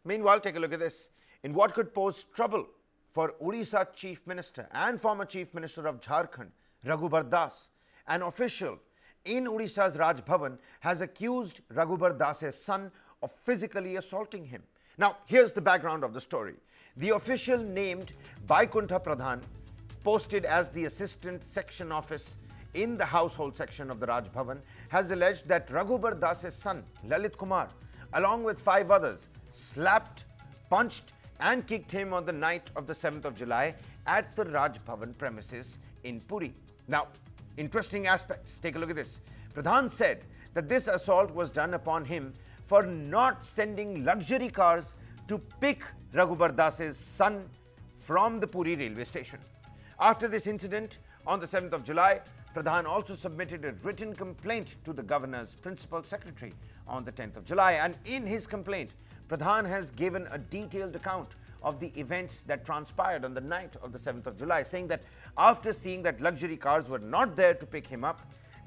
Meanwhile, take a look at this. In what could pose trouble for Odisha Chief Minister and former Chief Minister of Jharkhand, Raghubar Das, an official in Odisha's Raj Bhavan has accused Raghubar Das's son of physically assaulting him. Now, here's the background of the story. The official, named Baikuntha Pradhan, posted as the assistant section office in the household section of the Raj Bhavan, has alleged that Raghubar Das's son, Lalit Kumar, along with 5 others, slapped, punched and kicked him on the night of the 7th of July at the Raj Bhavan premises in Puri. Now, interesting aspects. Take a look at this. Pradhan said that this assault was done upon him for not sending luxury cars to pick Raghubar Das's son from the Puri railway station. After this incident, on the 7th of July, Pradhan also submitted a written complaint to the governor's principal secretary on the 10th of July. And in his complaint, Pradhan has given a detailed account of the events that transpired on the night of the 7th of July, saying that after seeing that luxury cars were not there to pick him up,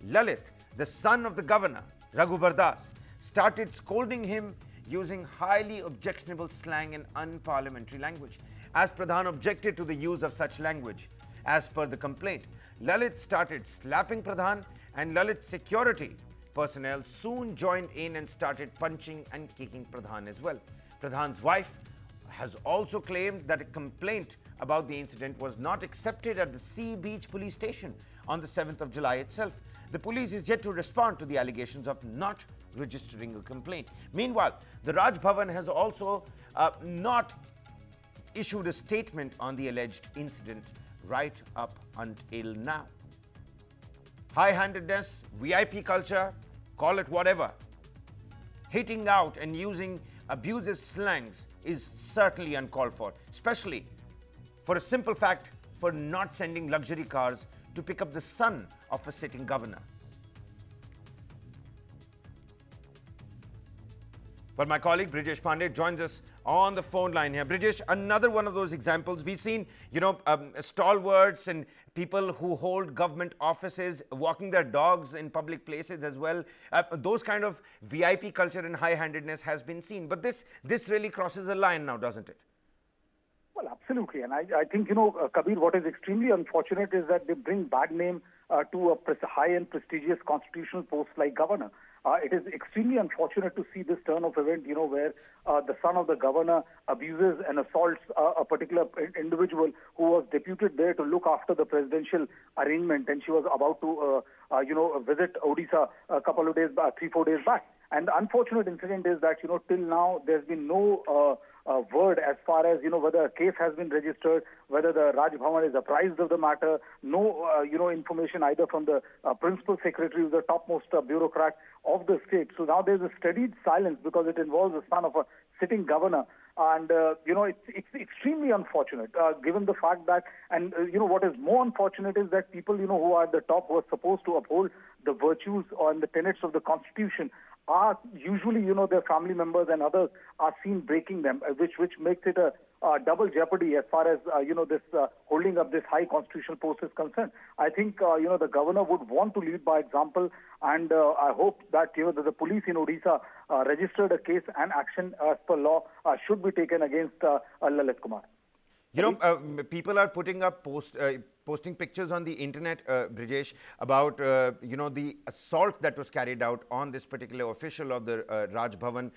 Lalit, the son of the governor, Raghubar Das, started scolding him using highly objectionable slang and unparliamentary language. As Pradhan objected to the use of such language, as per the complaint, Lalit started slapping Pradhan, and Lalit's security personnel soon joined in and started punching and kicking Pradhan as well. Pradhan's wife has also claimed that a complaint about the incident was not accepted at the Sea Beach police station on the 7th of July itself. The police is yet to respond to the allegations of not registering a complaint. Meanwhile, the Raj Bhavan has also not issued a statement on the alleged incident right up until now. High-handedness, VIP culture, call it whatever. Hitting out and using abusive slangs is certainly uncalled for, especially for a simple fact for not sending luxury cars to pick up the son of a sitting governor. But my colleague Brijesh Pandey joins us on the phone line here. Brijesh, another one of those examples. We've seen, stalwarts and people who hold government offices walking their dogs in public places as well. Those kind of VIP culture and high-handedness has been seen. But this really crosses a line now, doesn't it? Well, absolutely. And I think, Kabir, what is extremely unfortunate is that they bring bad name to a high and prestigious constitutional post like governor. It is extremely unfortunate to see this turn of event, where the son of the governor abuses and assaults a particular individual who was deputed there to look after the presidential arrangement, and she was about to, visit Odisha a couple of days back, 3-4 days back. And the unfortunate incident is that, till now, there's been no word as far as, whether a case has been registered, whether the Raj Bhavan is apprised of the matter, no, information either from the principal secretary, who's the topmost bureaucrat of the state. So now there's a studied silence because it involves the son of a sitting governor. And, it's extremely unfortunate, given the fact that, and, what is more unfortunate is that people, who are at the top, who are supposed to uphold the virtues and the tenets of the Constitution, are usually, their family members and others are seen breaking them, which makes it a double jeopardy as far as, this holding up this high constitutional post is concerned. I think, the governor would want to lead by example, and I hope that, that the police in Odisha registered a case and action as per law should be taken against Lalit Kumar. People are putting up posting pictures on the internet, Brijesh, about the assault that was carried out on this particular official of the Raj Bhavan,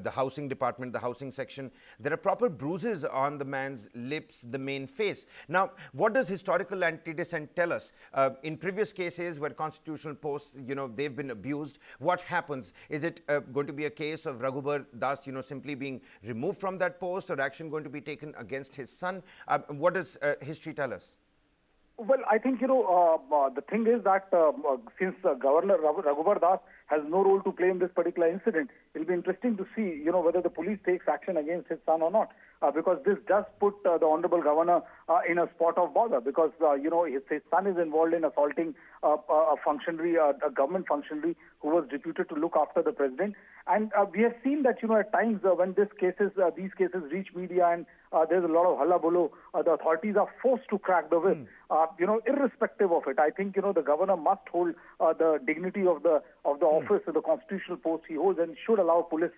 the housing department, the housing section. There are proper bruises on the man's lips, the main face. Now, what does historical antecedent tell us? In previous cases where constitutional posts, they've been abused, what happens? Is it going to be a case of Raghubar Das, simply being removed from that post, or action going to be taken against his son? What does history tell us? Well, I think, the thing is that since Governor Raghubar Das has no role to play in this particular incident, it'll be interesting to see, whether the police takes action against his son or not. Because this does put the Honorable Governor in a spot of bother, because, his son is involved in assaulting a functionary, a government functionary who was deputed to look after the president. And we have seen that, at times when these cases reach media and there's a lot of hullabaloo, the authorities are forced to crack the whip, irrespective of it. I think, the governor must hold the dignity of the office, of the constitutional post he holds, and should allow police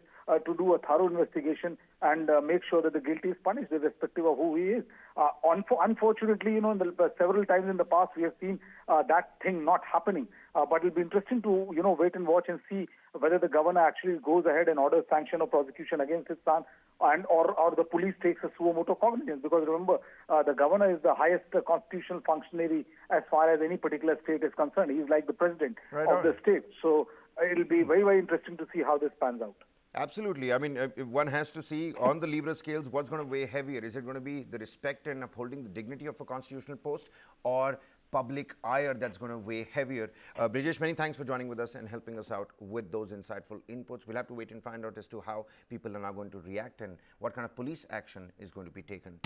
to do a thorough investigation and make sure that the guilty is punished, irrespective of who he is. Unfortunately, in several times in the past, we have seen that thing not happening. But it'll be interesting to, wait and watch and see whether the governor actually goes ahead and orders sanction or prosecution against his son, and or the police takes a suo motu cognizance. Because remember, the governor is the highest constitutional functionary as far as any particular state is concerned. He's like the president of the state. So it'll be very, very interesting to see how this pans out. Absolutely. I mean, one has to see on the Libra scales what's going to weigh heavier. Is it going to be the respect and upholding the dignity of a constitutional post, or public ire that's going to weigh heavier? Brijesh, many thanks for joining with us and helping us out with those insightful inputs. We'll have to wait and find out as to how people are now going to react and what kind of police action is going to be taken.